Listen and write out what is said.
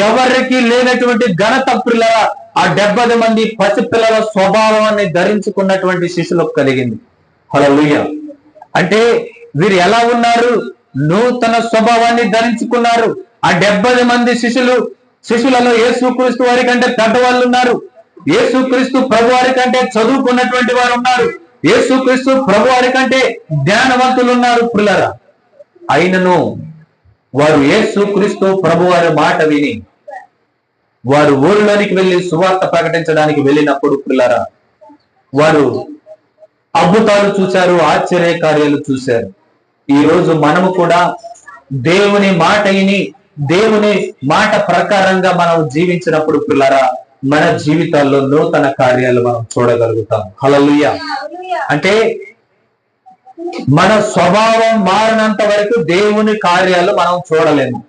ఎవరికి లేనటువంటి ఘనత పిల్లల ఆ 70 మంది పసిపిల్లల స్వభావాన్ని ధరించుకున్నటువంటి శిష్యులకు కలిగింది. హల్లెలూయా. అంటే వీరు ఎలా ఉన్నారు? నూతన స్వభావాన్ని ధరించుకున్నారు. ఆ 70 మంది శిష్యులలో యేసుక్రీస్తు వారి కంటే పెద్దవాళ్ళు ఉన్నారు. యేసుక్రీస్తు ప్రభు వారి కంటే చదువుకున్నటువంటి వారు ఉన్నారు. యేసుక్రీస్తు ప్రభు వారి కంటే జ్ఞానవంతులు ఉన్నారు పిల్లరా. అయినను వారు యేసుక్రీస్తు ప్రభు వారి మాట విని వారు ఊరిలోనికి వెళ్ళి సువార్త ప్రకటించడానికి వెళ్ళినప్పుడు పిల్లరా, వారు అద్భుతాలు చూశారు, ఆశ్చర్య కార్యాలు చూశారు. ఈ రోజు మనము కూడా దేవుని మాట విని దేవుని మాట ప్రకారంగా మనం జీవించినప్పుడు పిల్లరా, మన జీవితాల్లో నూతన కార్యాలు మనం చూడగలుగుతాం. హల్లెలూయా. అంటే మన స్వభావం మారినంత వరకు దేవుని కార్యాలు మనం చూడలేము.